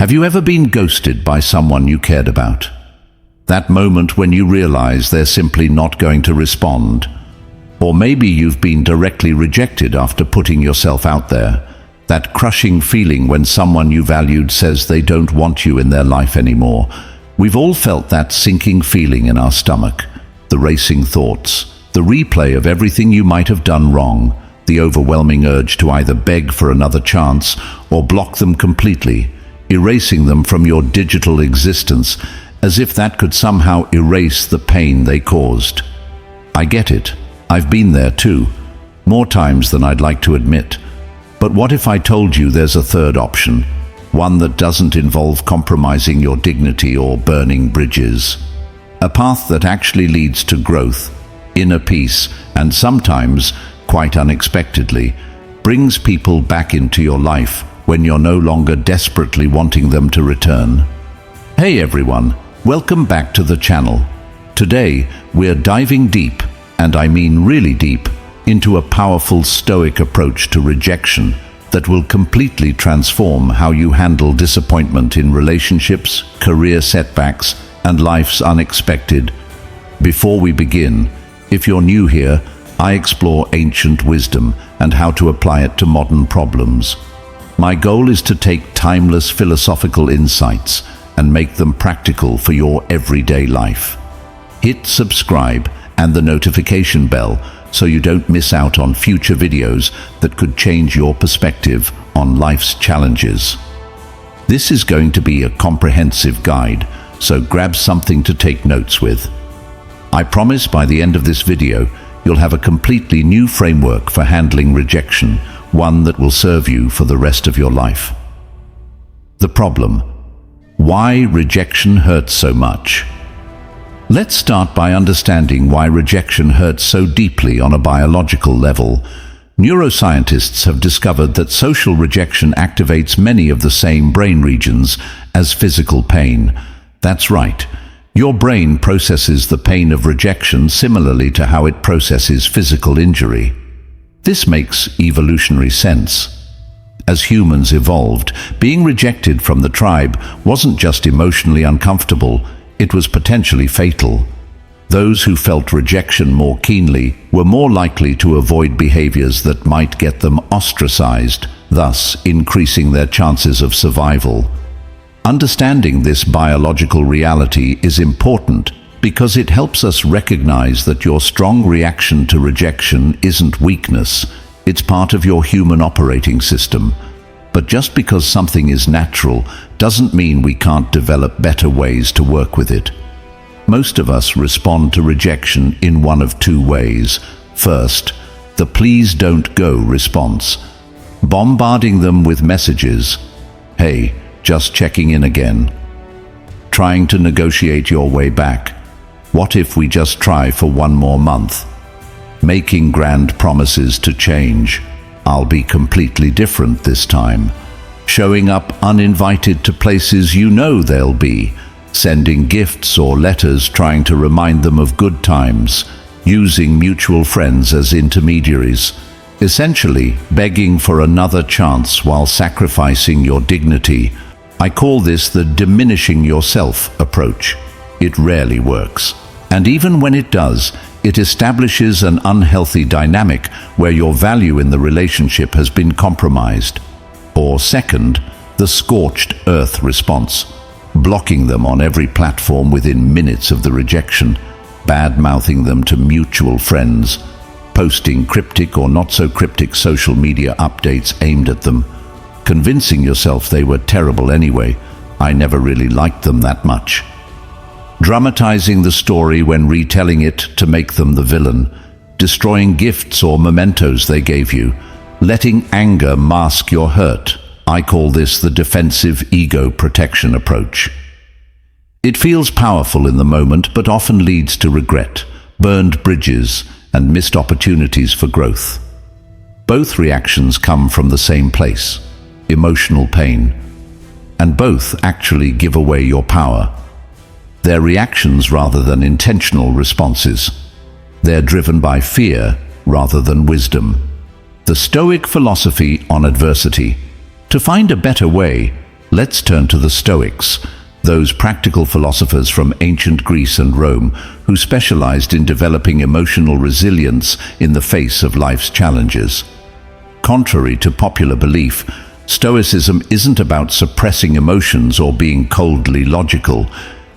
Have you ever been ghosted by someone you cared about? That moment when you realize they're simply not going to respond. Or maybe you've been directly rejected after putting yourself out there. That crushing feeling when someone you valued says they don't want you in their life anymore. We've all felt that sinking feeling in our stomach. The racing thoughts, the replay of everything you might have done wrong, the overwhelming urge to either beg for another chance or block them completely, erasing them from your digital existence, as if that could somehow erase the pain they caused. I get it. I've been there too, more times than I'd like to admit. But what if I told you there's a third option, one that doesn't involve compromising your dignity or burning bridges? A path that actually leads to growth, inner peace, and sometimes, quite unexpectedly, brings people back into your life when you're no longer desperately wanting them to return. Hey everyone, welcome back to the channel. Today, we're diving deep, and I mean really deep, into a powerful Stoic approach to rejection that will completely transform how you handle disappointment in relationships, career setbacks, and life's unexpected. Before we begin, if you're new here, I explore ancient wisdom and how to apply it to modern problems. My goal is to take timeless philosophical insights and make them practical for your everyday life. Hit subscribe and the notification bell so you don't miss out on future videos that could change your perspective on life's challenges. This is going to be a comprehensive guide, so grab something to take notes with. I promise by the end of this video, you'll have a completely new framework for handling rejection, one that will serve you for the rest of your life. The problem: why rejection hurts so much. Let's start by understanding why rejection hurts so deeply on a biological level. Neuroscientists have discovered that social rejection activates many of the same brain regions as physical pain. That's right. Your brain processes the pain of rejection similarly to how it processes physical injury. This makes evolutionary sense. As humans evolved, being rejected from the tribe wasn't just emotionally uncomfortable, it was potentially fatal. Those who felt rejection more keenly were more likely to avoid behaviors that might get them ostracized, thus increasing their chances of survival. Understanding this biological reality is important because it helps us recognize that your strong reaction to rejection isn't weakness, it's part of your human operating system. But just because something is natural doesn't mean we can't develop better ways to work with it. Most of us respond to rejection in one of two ways. First, the please don't go response, bombarding them with messages. Hey, just checking in again. Trying to negotiate your way back. What if we just try for one more month? Making grand promises to change. I'll be completely different this time. Showing up uninvited to places you know they'll be. Sending gifts or letters trying to remind them of good times. Using mutual friends as intermediaries. Essentially, begging for another chance while sacrificing your dignity. I call this the diminishing yourself approach. It rarely works. And even when it does, it establishes an unhealthy dynamic where your value in the relationship has been compromised. Or second, the scorched earth response, blocking them on every platform within minutes of the rejection, bad-mouthing them to mutual friends, posting cryptic or not so cryptic social media updates aimed at them, convincing yourself they were terrible anyway. I never really liked them that much. Dramatizing the story when retelling it to make them the villain, destroying gifts or mementos they gave you, letting anger mask your hurt. I call this the defensive ego protection approach. It feels powerful in the moment, but often leads to regret, burned bridges, and missed opportunities for growth. Both reactions come from the same place, emotional pain, and both actually give away your power. They're reactions rather than intentional responses. They're driven by fear rather than wisdom. The Stoic philosophy on adversity. To find a better way, Let's turn to the Stoics, those practical philosophers from ancient Greece and Rome who specialized in developing emotional resilience in the face of life's challenges. Contrary to popular belief, Stoicism isn't about suppressing emotions or being coldly logical.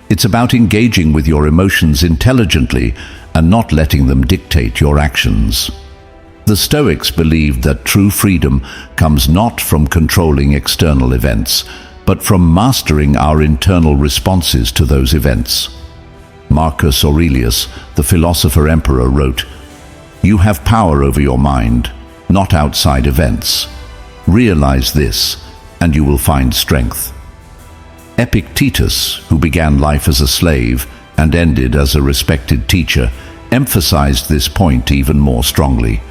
It's about engaging with your emotions intelligently and not letting them dictate your actions. The Stoics believed that true freedom comes not from controlling external events, but from mastering our internal responses to those events. Marcus Aurelius, the philosopher-emperor, wrote, "You have power over your mind, not outside events. Realize this, and you will find strength." Epictetus, who began life as a slave and ended as a respected teacher, emphasized this point even more strongly.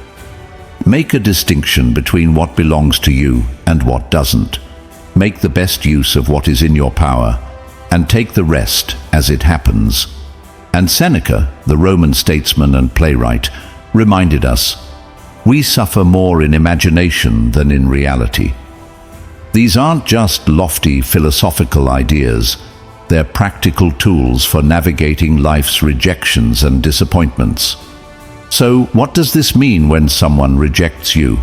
Make a distinction between what belongs to you and what doesn't. Make the best use of what is in your power, and take the rest as it happens. And Seneca, the Roman statesman and playwright, reminded us, "We suffer more in imagination than in reality." These aren't just lofty philosophical ideas, they're practical tools for navigating life's rejections and disappointments. So, what does this mean when someone rejects you?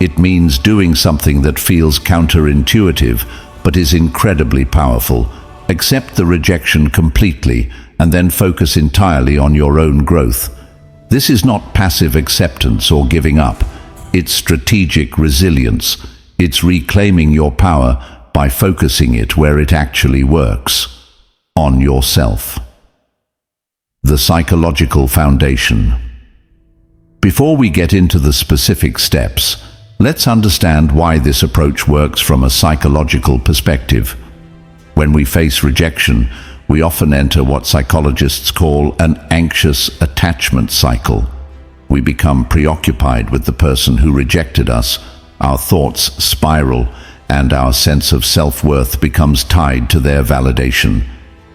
It means doing something that feels counterintuitive, but is incredibly powerful. Accept the rejection completely, and then focus entirely on your own growth. This is not passive acceptance or giving up. It's strategic resilience. It's reclaiming your power by focusing it where it actually works, on yourself. The psychological foundation. Before we get into the specific steps, let's understand why this approach works from a psychological perspective. When we face rejection, we often enter what psychologists call an anxious attachment cycle. We become preoccupied with the person who rejected us, our thoughts spiral, and our sense of self-worth becomes tied to their validation.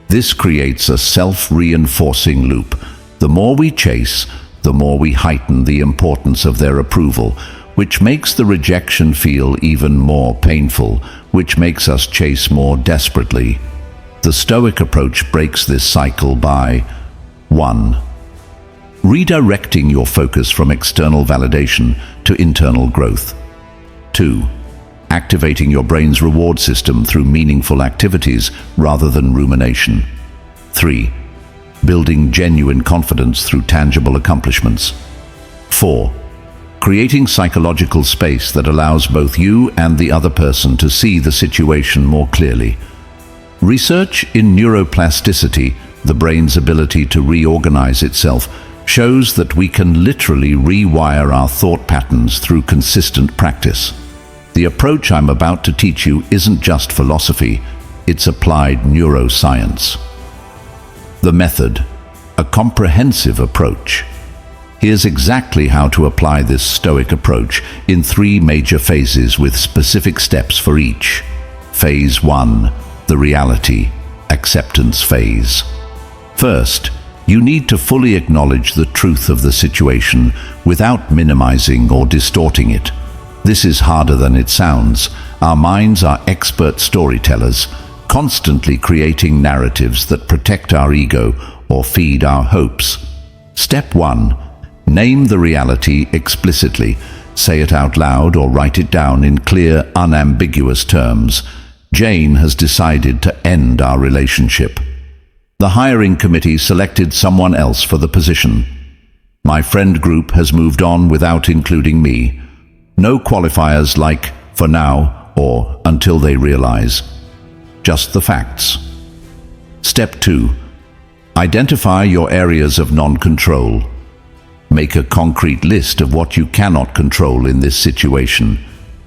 This creates a self-reinforcing loop. The more we chase, the more we heighten the importance of their approval, which makes the rejection feel even more painful, which makes us chase more desperately. The Stoic approach breaks this cycle by 1. Redirecting your focus from external validation to internal growth. 2. Activating your brain's reward system through meaningful activities rather than rumination. 3. Building genuine confidence through tangible accomplishments. 4. Creating psychological space that allows both you and the other person to see the situation more clearly. Research in neuroplasticity, the brain's ability to reorganize itself, shows that we can literally rewire our thought patterns through consistent practice. The approach I'm about to teach you isn't just philosophy, it's applied neuroscience. The method, a comprehensive approach. Here's exactly how to apply this Stoic approach in 3 major phases with specific steps for each. Phase 1. The reality, acceptance phase. First, you need to fully acknowledge the truth of the situation without minimizing or distorting it. This is harder than it sounds. Our minds are expert storytellers, constantly creating narratives that protect our ego or feed our hopes. Step 1. Name the reality explicitly. Say it out loud or write it down in clear, unambiguous terms. Jane has decided to end our relationship. The hiring committee selected someone else for the position. My friend group has moved on without including me. No qualifiers like "for now" or "until they realize." Just the facts. Step 2. Identify your areas of non-control. Make a concrete list of what you cannot control in this situation.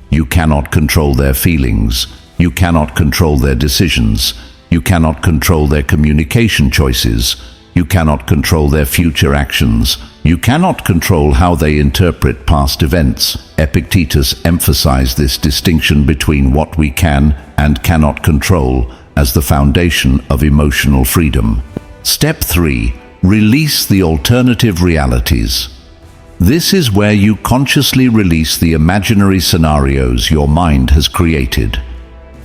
You cannot control their feelings. You cannot control their decisions. You cannot control their communication choices. You cannot control their future actions. You cannot control how they interpret past events. Epictetus emphasized this distinction between what we can and cannot control as the foundation of emotional freedom. Step 3. Release the alternative realities. This is where you consciously release the imaginary scenarios your mind has created.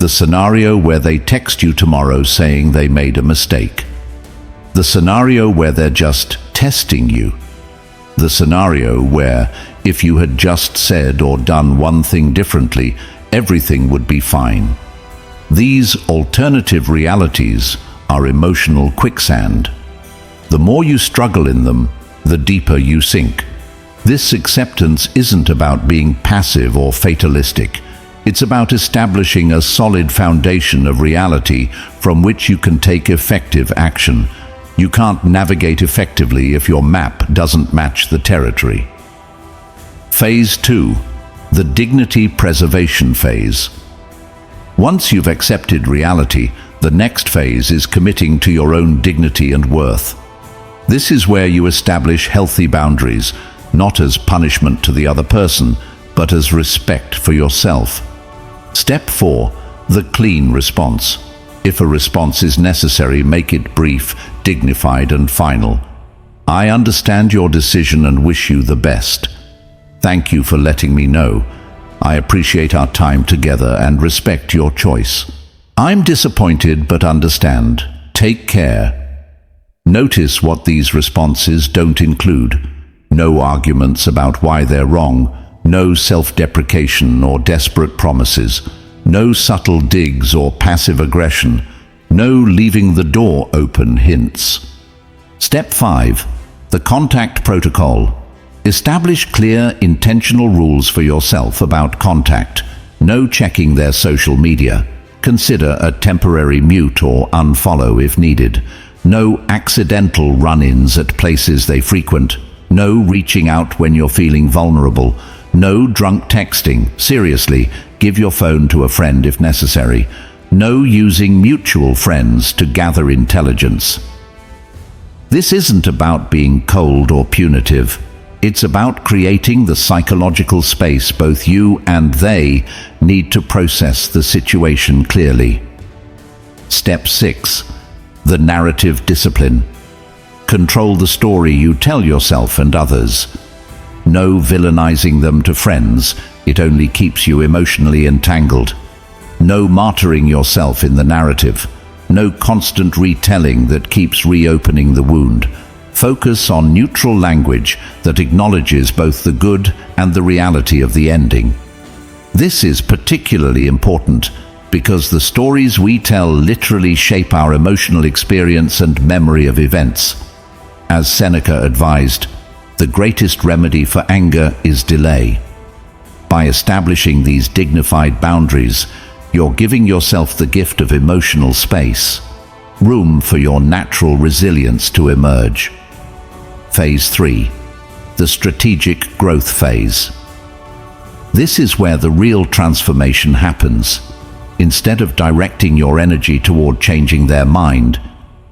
The scenario where they text you tomorrow saying they made a mistake. The scenario where they're just testing you. The scenario where, if you had just said or done one thing differently, everything would be fine. These alternative realities are emotional quicksand. The more you struggle in them, the deeper you sink. This acceptance isn't about being passive or fatalistic. It's about establishing a solid foundation of reality from which you can take effective action. You can't navigate effectively if your map doesn't match the territory. Phase 2. The dignity preservation phase. Once you've accepted reality, the next phase is committing to your own dignity and worth. This is where you establish healthy boundaries, not as punishment to the other person, but as respect for yourself. Step 4. The clean response. If a response is necessary, make it brief, dignified, and final. I understand your decision and wish you the best. Thank you for letting me know. I appreciate our time together and respect your choice. I'm disappointed but understand. Take care. Notice what these responses don't include. No arguments about why they're wrong. No self-deprecation or desperate promises. No subtle digs or passive aggression. No leaving the door open hints. Step 5. The contact protocol. Establish clear, intentional rules for yourself about contact. No checking their social media. Consider a temporary mute or unfollow if needed. No accidental run-ins at places they frequent. No reaching out when you're feeling vulnerable. No drunk texting. Seriously, give your phone to a friend if necessary. No using mutual friends to gather intelligence. This isn't about being cold or punitive. It's about creating the psychological space both you and they need to process the situation clearly. Step 6. The narrative discipline. Control the story you tell yourself and others. No villainizing them to friends, it only keeps you emotionally entangled. No martyring yourself in the narrative. No constant retelling that keeps reopening the wound. Focus on neutral language that acknowledges both the good and the reality of the ending. This is particularly important because the stories we tell literally shape our emotional experience and memory of events. As Seneca advised, the greatest remedy for anger is delay. By establishing these dignified boundaries, you're giving yourself the gift of emotional space, room for your natural resilience to emerge. Phase 3. The strategic growth phase. This is where the real transformation happens. Instead of directing your energy toward changing their mind,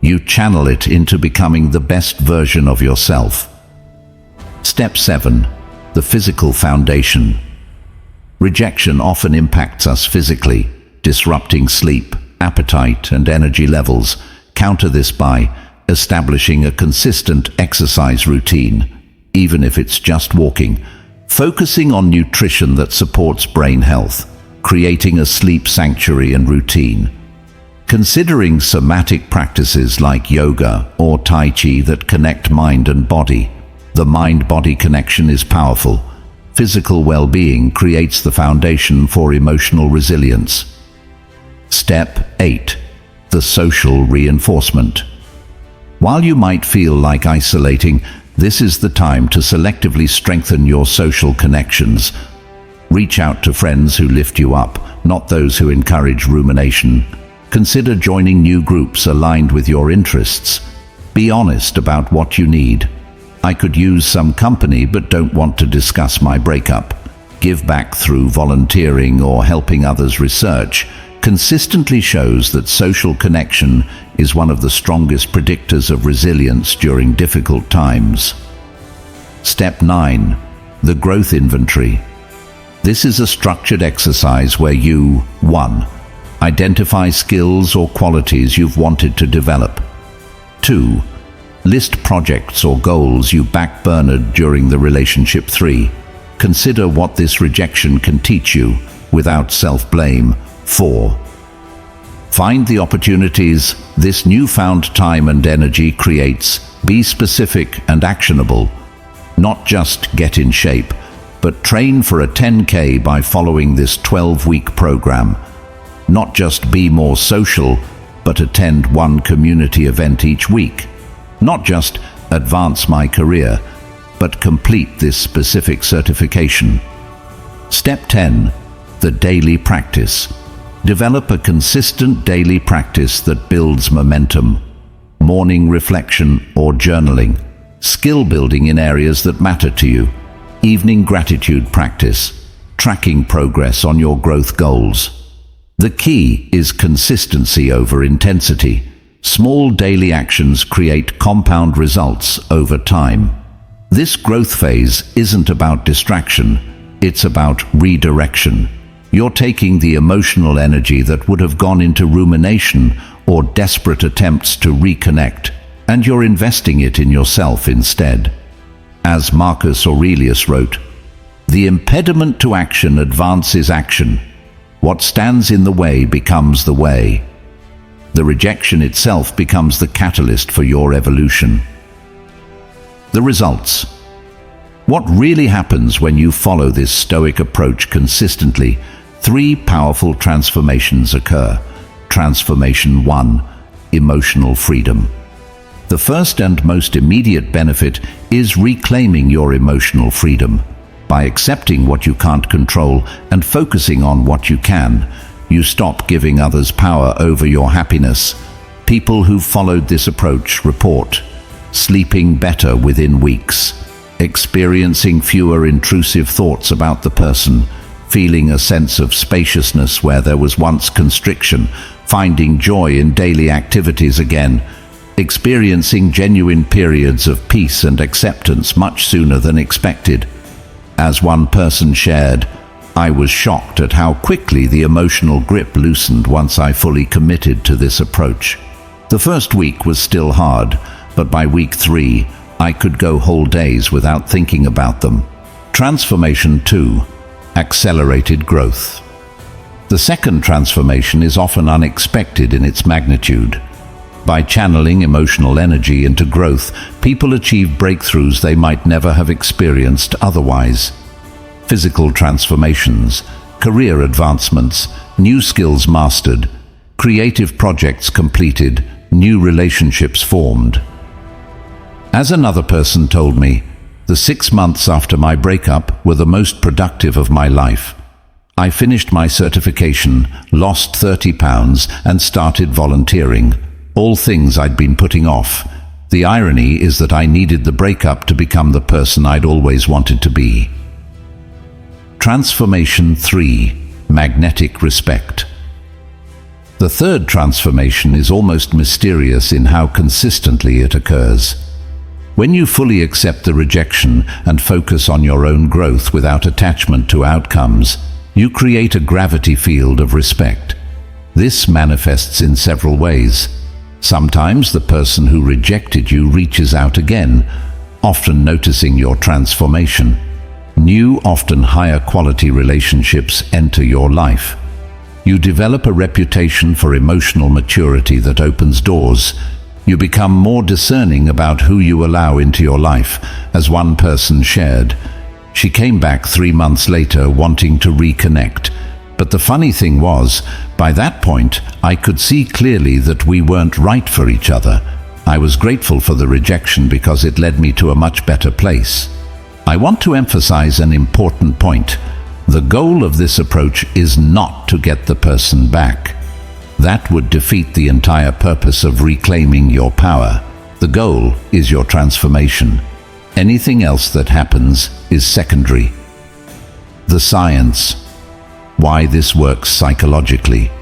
you channel it into becoming the best version of yourself. Step 7. The physical foundation. Rejection often impacts us physically, disrupting sleep, appetite, and energy levels. Counter this by establishing a consistent exercise routine, even if it's just walking. Focusing on nutrition that supports brain health, creating a sleep sanctuary and routine. Considering somatic practices like yoga or Tai Chi that connect mind and body. The mind-body connection is powerful. Physical well-being creates the foundation for emotional resilience. Step 8. The social reinforcement. While you might feel like isolating, this is the time to selectively strengthen your social connections. Reach out to friends who lift you up, not those who encourage rumination. Consider joining new groups aligned with your interests. Be honest about what you need. I could use some company but don't want to discuss my breakup. Give back through volunteering or helping others research consistently shows that social connection is one of the strongest predictors of resilience during difficult times. Step 9. The growth inventory. This is a structured exercise where you 1. Identify skills or qualities you've wanted to develop. 2. List projects or goals you backburnered during the relationship. 3. Consider what this rejection can teach you without self-blame. 4. Find the opportunities this newfound time and energy creates. Be specific and actionable. Not just get in shape, but train for a 10K by following this 12-week program. Not just be more social, but attend one community event each week. Not just advance my career, but complete this specific certification. Step 10. The daily practice. Develop a consistent daily practice that builds momentum. Morning reflection or journaling. Skill building in areas that matter to you. Evening gratitude practice. Tracking progress on your growth goals. The key is consistency over intensity. Small daily actions create compound results over time. This growth phase isn't about distraction, it's about redirection. You're taking the emotional energy that would have gone into rumination or desperate attempts to reconnect, and you're investing it in yourself instead. As Marcus Aurelius wrote, "The impediment to action advances action. What stands in the way becomes the way." The rejection itself becomes the catalyst for your evolution. The results. What really happens when you follow this Stoic approach consistently? 3 powerful transformations occur. Transformation 1. Emotional freedom. The first and most immediate benefit is reclaiming your emotional freedom. By accepting what you can't control and focusing on what you can, you stop giving others power over your happiness. People who followed this approach report sleeping better within weeks, experiencing fewer intrusive thoughts about the person, feeling a sense of spaciousness where there was once constriction, finding joy in daily activities again, experiencing genuine periods of peace and acceptance much sooner than expected. As one person shared, "I was shocked at how quickly the emotional grip loosened once I fully committed to this approach. The first week was still hard, but by week 3, I could go whole days without thinking about them." Transformation 2. Accelerated growth. The second transformation is often unexpected in its magnitude. By channeling emotional energy into growth, people achieve breakthroughs they might never have experienced otherwise. Physical transformations, career advancements, new skills mastered, creative projects completed, new relationships formed. As another person told me, the 6 months after my breakup were the most productive of my life. I finished my certification, lost 30 pounds, and started volunteering. All things I'd been putting off. The irony is that I needed the breakup to become the person I'd always wanted to be. Transformation 3. Magnetic respect. The third transformation is almost mysterious in how consistently it occurs. When you fully accept the rejection and focus on your own growth without attachment to outcomes, you create a gravity field of respect. This manifests in several ways. Sometimes the person who rejected you reaches out again, often noticing your transformation. New, often higher quality relationships enter your life. You develop a reputation for emotional maturity that opens doors. You become more discerning about who you allow into your life. As one person shared, she came back 3 months later wanting to reconnect. But the funny thing was, by that point, I could see clearly that we weren't right for each other. I was grateful for the rejection because it led me to a much better place. I want to emphasize an important point. The goal of this approach is not to get the person back. That would defeat the entire purpose of reclaiming your power. The goal is your transformation. Anything else that happens is secondary. The science. Why this works psychologically.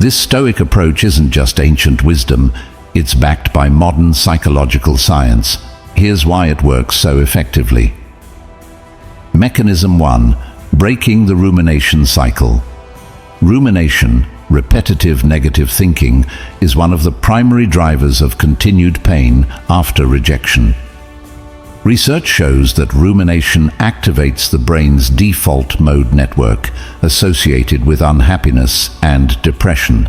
This Stoic approach isn't just ancient wisdom, it's backed by modern psychological science. Here's why it works so effectively. Mechanism 1. Breaking the rumination cycle. Rumination, repetitive negative thinking, is one of the primary drivers of continued pain after rejection. Research shows that rumination activates the brain's default mode network associated with unhappiness and depression.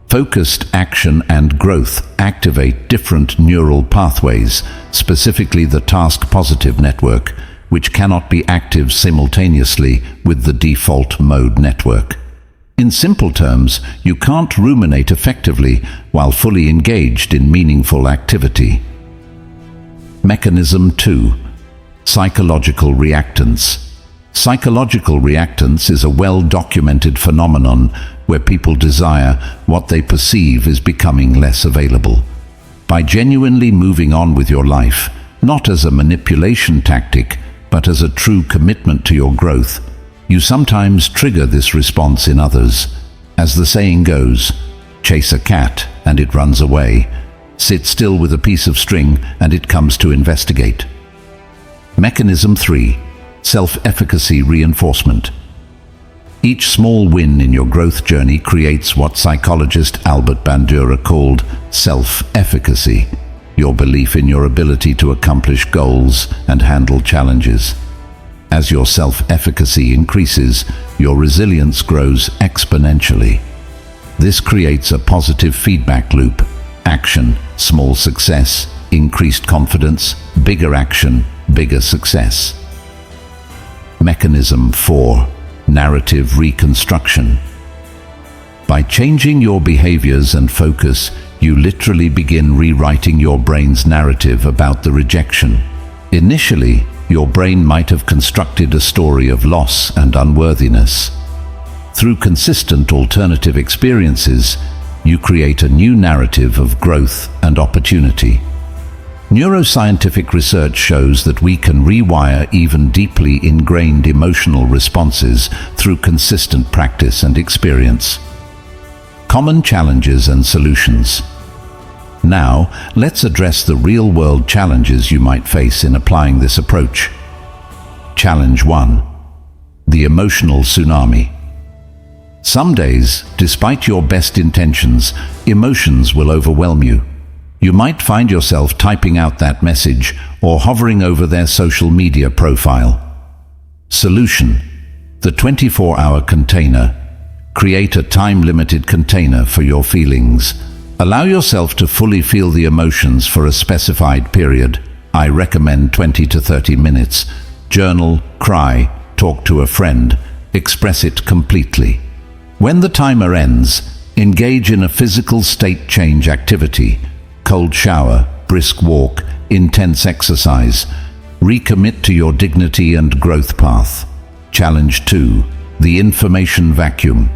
Focused action and growth activate different neural pathways, specifically the task-positive network, which cannot be active simultaneously with the default mode network. In simple terms, you can't ruminate effectively while fully engaged in meaningful activity. Mechanism 2. Psychological reactance. Psychological reactance is a well-documented phenomenon where people desire what they perceive is becoming less available. By genuinely moving on with your life, not as a manipulation tactic, but as a true commitment to your growth, you sometimes trigger this response in others. As the saying goes, chase a cat and it runs away. Sit still with a piece of string and it comes to investigate. Mechanism 3. Self-efficacy reinforcement. Each small win in your growth journey creates what psychologist Albert Bandura called self-efficacy, your belief in your ability to accomplish goals and handle challenges. As your self-efficacy increases, your resilience grows exponentially. This creates a positive feedback loop. Action, small success, increased confidence, bigger action, bigger success. Mechanism 4. Narrative reconstruction. By changing your behaviors and focus, you literally begin rewriting your brain's narrative about the rejection. Initially, your brain might have constructed a story of loss and unworthiness. Through consistent alternative experiences, you create a new narrative of growth and opportunity. Neuroscientific research shows that we can rewire even deeply ingrained emotional responses through consistent practice and experience. Common challenges and solutions. Now, let's address the real-world challenges you might face in applying this approach. Challenge 1. The emotional tsunami. Some days, despite your best intentions, emotions will overwhelm you. You might find yourself typing out that message or hovering over their social media profile. Solution: the 24-hour container. Create a time-limited container for your feelings. Allow yourself to fully feel the emotions for a specified period. I recommend 20 to 30 minutes. Journal, cry, talk to a friend, express it completely. When the timer ends, engage in a physical state change activity. Cold shower, brisk walk, intense exercise. Recommit to your dignity and growth path. Challenge 2. The information vacuum.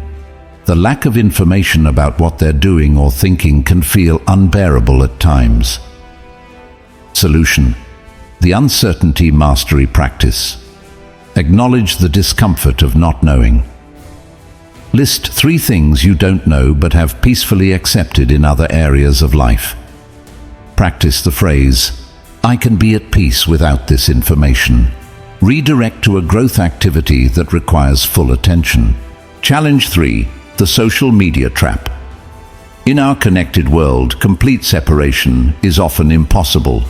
The lack of information about what they're doing or thinking can feel unbearable at times. Solution: the uncertainty mastery practice. Acknowledge the discomfort of not knowing. List 3 things you don't know but have peacefully accepted in other areas of life. Practice the phrase, I can be at peace without this information. Redirect to a growth activity that requires full attention. Challenge 3. The social media trap. In our connected world, complete separation is often impossible.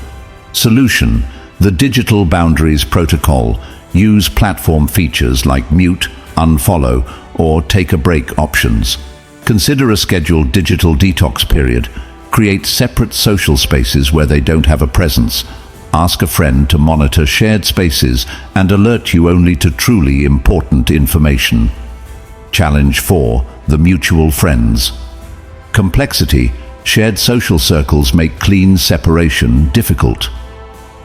Solution: the digital boundaries protocol. Use platform features like mute, unfollow, or take a break options. Consider a scheduled digital detox period. Create separate social spaces where they don't have a presence. Ask a friend to monitor shared spaces and alert you only to truly important information. Challenge 4. The mutual friends. Complexity. Shared social circles make clean separation difficult.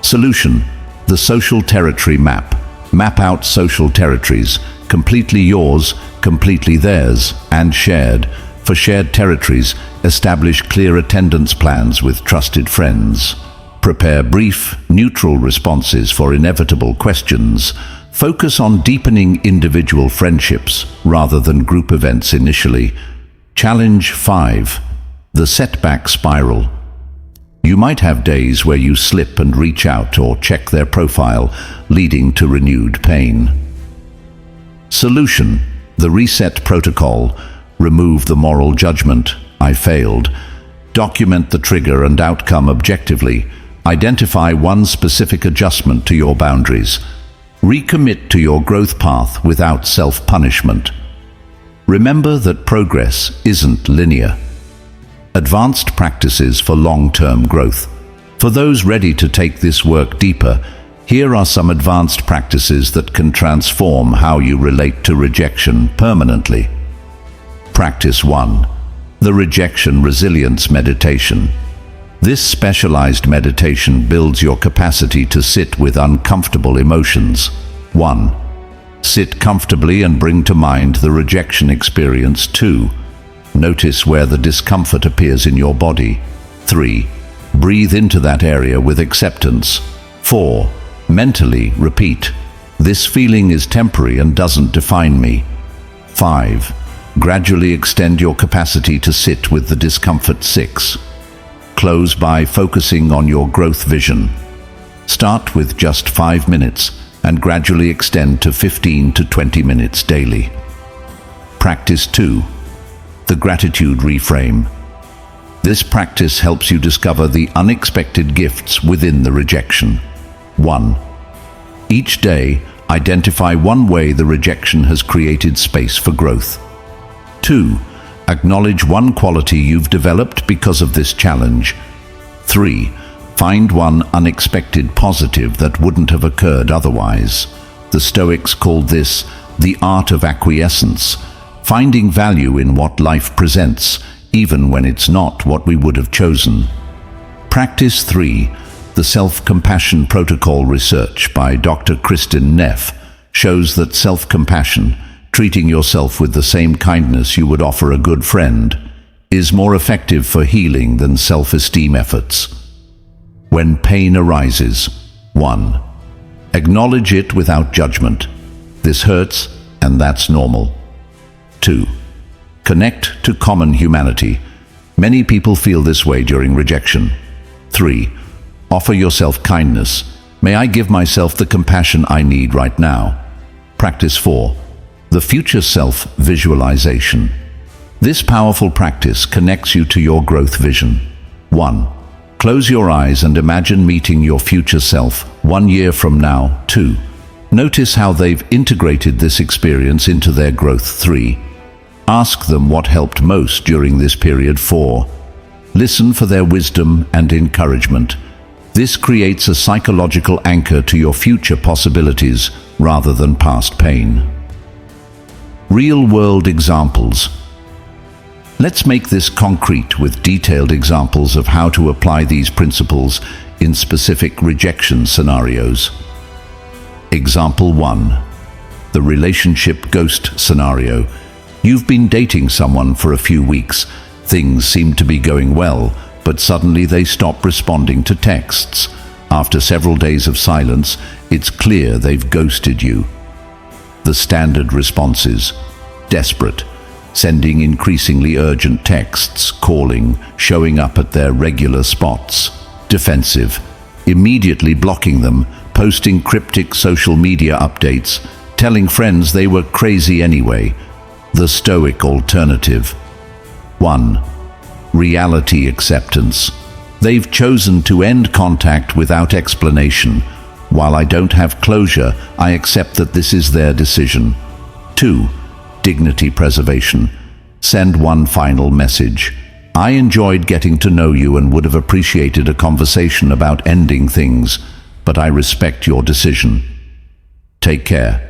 Solution: the social territory map. Map out social territories, completely yours, completely theirs, and shared. For shared territories, establish clear attendance plans with trusted friends. Prepare brief, neutral responses for inevitable questions. Focus on deepening individual friendships rather than group events initially. Challenge 5. The setback spiral. You might have days where you slip and reach out or check their profile, leading to renewed pain. Solution: the reset protocol. Remove the moral judgment, I failed. Document the trigger and outcome objectively. Identify one specific adjustment to your boundaries. Recommit to your growth path without self-punishment. Remember that progress isn't linear. Advanced practices for long-term growth. For those ready to take this work deeper, here are some advanced practices that can transform how you relate to rejection permanently. Practice 1. The Rejection Resilience Meditation. This specialized meditation builds your capacity to sit with uncomfortable emotions. 1. Sit comfortably and bring to mind the rejection experience. 2. Notice where the discomfort appears in your body. 3. Breathe into that area with acceptance. 4. Mentally repeat, "This feeling is temporary and doesn't define me." 5. Gradually extend your capacity to sit with the discomfort. 6. Close by focusing on your growth vision. Start with just 5 minutes and gradually extend to 15 to 20 minutes daily. Practice 2. The Gratitude Reframe. This practice helps you discover the unexpected gifts within the rejection. 1. Each day, identify one way the rejection has created space for growth. 2. Acknowledge one quality you've developed because of this challenge. 3. Find one unexpected positive that wouldn't have occurred otherwise. The Stoics called this the art of acquiescence, finding value in what life presents, even when it's not what we would have chosen. Practice 3. The Self-Compassion Protocol. Research by Dr. Kristin Neff shows that self-compassion, treating yourself with the same kindness you would offer a good friend, is more effective for healing than self-esteem efforts. When pain arises. 1. Acknowledge it without judgment. This hurts, and that's normal. 2. Connect to common humanity. Many people feel this way during rejection. 3. Offer yourself kindness. May I give myself the compassion I need right now? Practice 4. The Future Self Visualization. This powerful practice connects you to your growth vision. 1. Close your eyes and imagine meeting your future self 1 year from now. 2. Notice how they've integrated this experience into their growth. 3. Ask them what helped most during this period. 4. Listen for their wisdom and encouragement. This creates a psychological anchor to your future possibilities rather than past pain. Real-world examples. Let's make this concrete with detailed examples of how to apply these principles in specific rejection scenarios. Example 1. The relationship ghost scenario. You've been dating someone for a few weeks. Things seem to be going well, but suddenly they stop responding to texts. After several days of silence, it's clear they've ghosted you. The standard responses: desperate, sending increasingly urgent texts, calling, showing up at their regular spots. Defensive, immediately blocking them, posting cryptic social media updates, telling friends they were crazy anyway. The Stoic alternative. 1. Reality acceptance. They've chosen to end contact without explanation. While I don't have closure, I accept that this is their decision. 2. Dignity preservation. Send one final message. I enjoyed getting to know you and would have appreciated a conversation about ending things, but I respect your decision. Take care.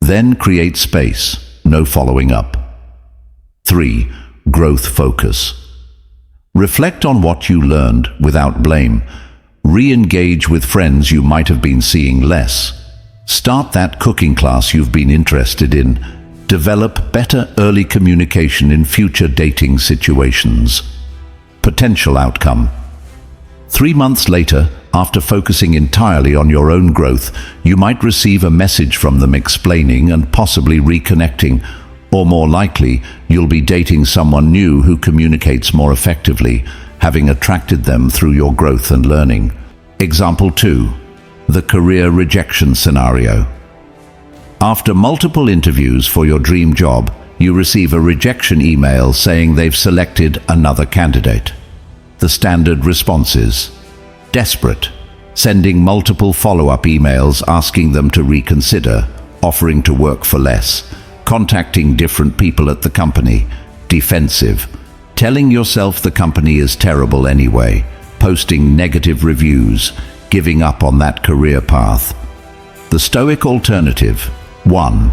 Then create space. No following up. 3. Growth focus. Reflect on what you learned without blame. Re-engage with friends you might have been seeing less. Start that cooking class you've been interested in. Develop better early communication in future dating situations. Potential outcome. 3 months later, after focusing entirely on your own growth, you might receive a message from them explaining and possibly reconnecting, or more likely, you'll be dating someone new who communicates more effectively, having attracted them through your growth and learning. Example 2. The career rejection scenario. After multiple interviews for your dream job, you receive a rejection email saying they've selected another candidate. The standard responses: desperate, sending multiple follow-up emails asking them to reconsider, offering to work for less, contacting different people at the company. Defensive, Telling yourself the company is terrible anyway, posting negative reviews, giving up on that career path. The Stoic alternative. 1.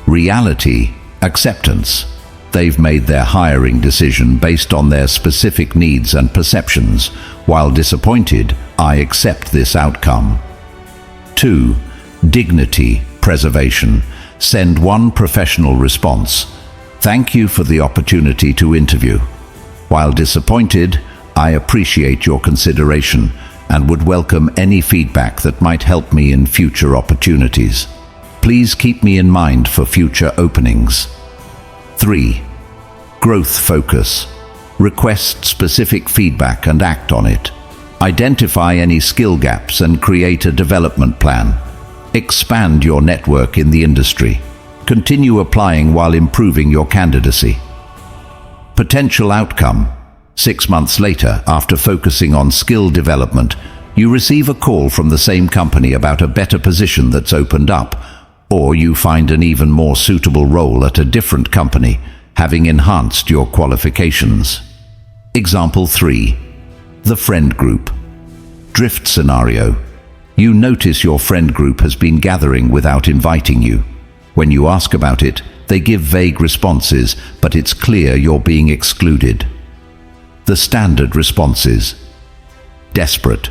Reality, acceptance. They've made their hiring decision based on their specific needs and perceptions. While disappointed, I accept this outcome. 2. Dignity, preservation. Send one professional response. Thank you for the opportunity to interview. While disappointed, I appreciate your consideration and would welcome any feedback that might help me in future opportunities. Please keep me in mind for future openings. 3. Growth focus. Request specific feedback and act on it. Identify any skill gaps and create a development plan. Expand your network in the industry. Continue applying while improving your candidacy. Potential outcome. 6 months later, after focusing on skill development, you receive a call from the same company about a better position that's opened up, or you find an even more suitable role at a different company, having enhanced your qualifications. Example 3. The friend group. Drift scenario. You notice your friend group has been gathering without inviting you. When you ask about it, they give vague responses, but it's clear you're being excluded. The standard responses. Desperate.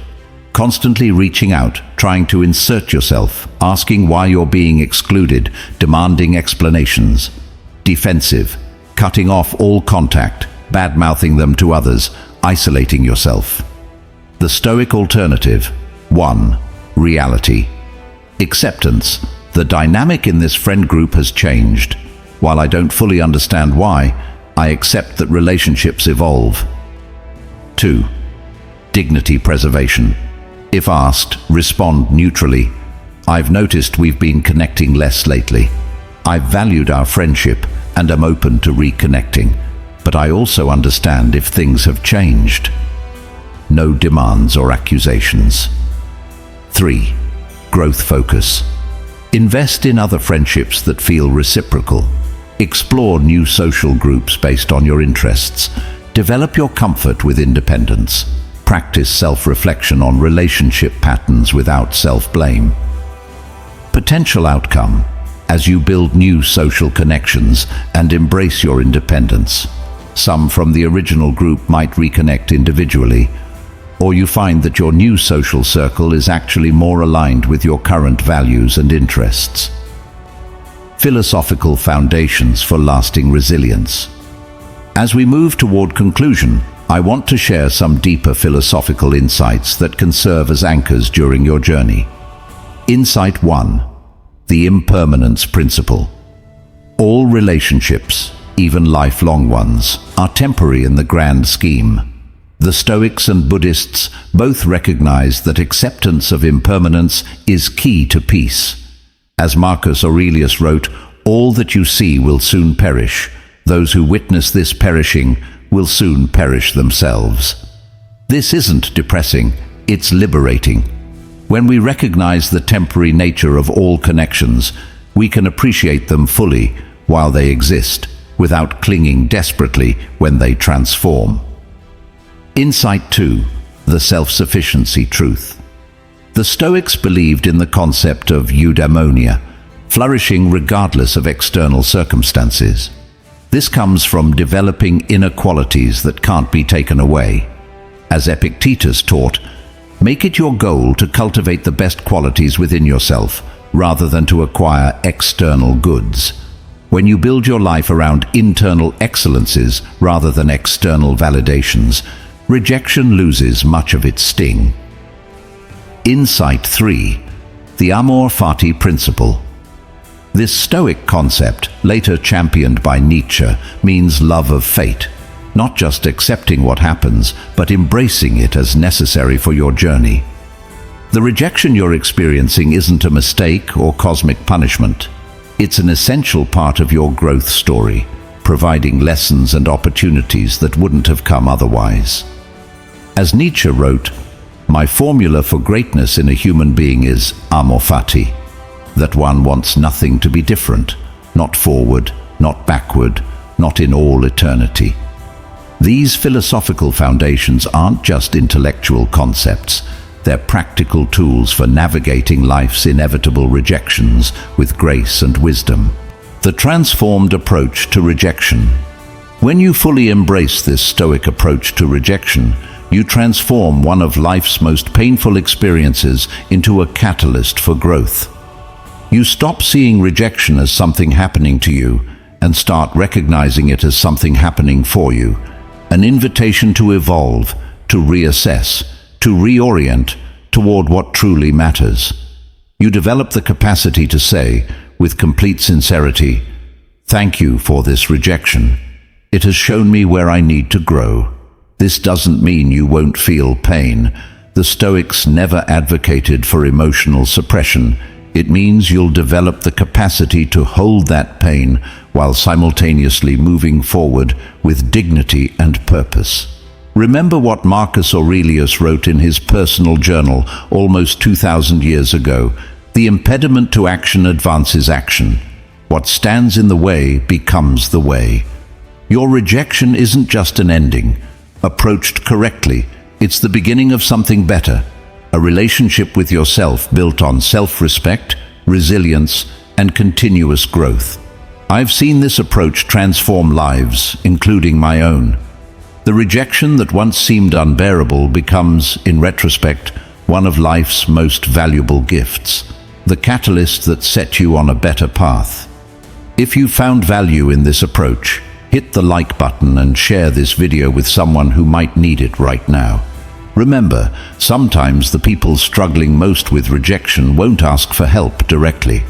Constantly reaching out, trying to insert yourself, asking why you're being excluded, demanding explanations. Defensive. Cutting off all contact, bad-mouthing them to others, isolating yourself. The Stoic alternative. 1. Reality. Acceptance. The dynamic in this friend group has changed. While I don't fully understand why, I accept that relationships evolve. 2. Dignity preservation. If asked, respond neutrally. I've noticed we've been connecting less lately. I've valued our friendship and am open to reconnecting, but I also understand if things have changed. No demands or accusations. 3. Growth focus. Invest in other friendships that feel reciprocal. Explore new social groups based on your interests. Develop your comfort with independence. Practice self-reflection on relationship patterns without self-blame. Potential outcome. As you build new social connections and embrace your independence. Some from the original group might reconnect individually, or you find that your new social circle is actually more aligned with your current values and interests. Philosophical foundations for lasting resilience. As we move toward conclusion, I want to share some deeper philosophical insights that can serve as anchors during your journey. Insight 1. The impermanence principle. All relationships, even lifelong ones, are temporary in the grand scheme. The Stoics and Buddhists both recognize that acceptance of impermanence is key to peace. As Marcus Aurelius wrote, "All that you see will soon perish. Those who witness this perishing will soon perish themselves." This isn't depressing, it's liberating. When we recognize the temporary nature of all connections, we can appreciate them fully while they exist, without clinging desperately when they transform. Insight 2. The self-sufficiency truth. The Stoics believed in the concept of eudaimonia, flourishing regardless of external circumstances. This comes from developing inner qualities that can't be taken away. As Epictetus taught, make it your goal to cultivate the best qualities within yourself, rather than to acquire external goods. When you build your life around internal excellences rather than external validations, rejection loses much of its sting. Insight 3. The amor fati principle. This Stoic concept, later championed by Nietzsche, means love of fate, not just accepting what happens, but embracing it as necessary for your journey. The rejection you're experiencing isn't a mistake or cosmic punishment. It's an essential part of your growth story, providing lessons and opportunities that wouldn't have come otherwise. As Nietzsche wrote, "My formula for greatness in a human being is amor fati, that one wants nothing to be different, not forward, not backward, not in all eternity." These philosophical foundations aren't just intellectual concepts, they're practical tools for navigating life's inevitable rejections with grace and wisdom. The transformed approach to rejection. When you fully embrace this Stoic approach to rejection, you transform one of life's most painful experiences into a catalyst for growth. You stop seeing rejection as something happening to you and start recognizing it as something happening for you, an invitation to evolve, to reassess, to reorient toward what truly matters. You develop the capacity to say, with complete sincerity, "Thank you for this rejection. It has shown me where I need to grow." This doesn't mean you won't feel pain. The Stoics never advocated for emotional suppression. It means you'll develop the capacity to hold that pain while simultaneously moving forward with dignity and purpose. Remember what Marcus Aurelius wrote in his personal journal almost 2,000 years ago: "The impediment to action advances action. What stands in the way becomes the way." Your rejection isn't just an ending. Approached correctly, it's the beginning of something better, a relationship with yourself built on self-respect, resilience, and continuous growth. I've seen this approach transform lives, including my own. The rejection that once seemed unbearable becomes, in retrospect, one of life's most valuable gifts, the catalyst that set you on a better path. If you found value in this approach, hit the like button and share this video with someone who might need it right now. Remember, sometimes the people struggling most with rejection won't ask for help directly.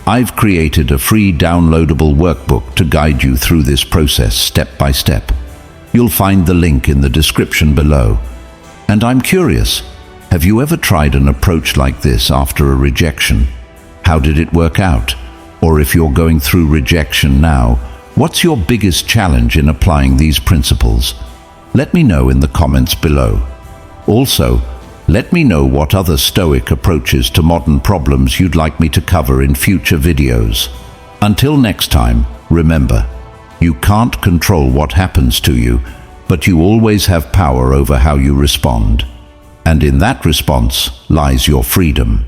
I've created a free downloadable workbook to guide you through this process step by step. You'll find the link in the description below. And I'm curious, have you ever tried an approach like this after a rejection? How did it work out? Or if you're going through rejection now, what's your biggest challenge in applying these principles? Let me know in the comments below. Also, let me know what other Stoic approaches to modern problems you'd like me to cover in future videos. Until next time, remember, you can't control what happens to you, but you always have power over how you respond. And in that response lies your freedom.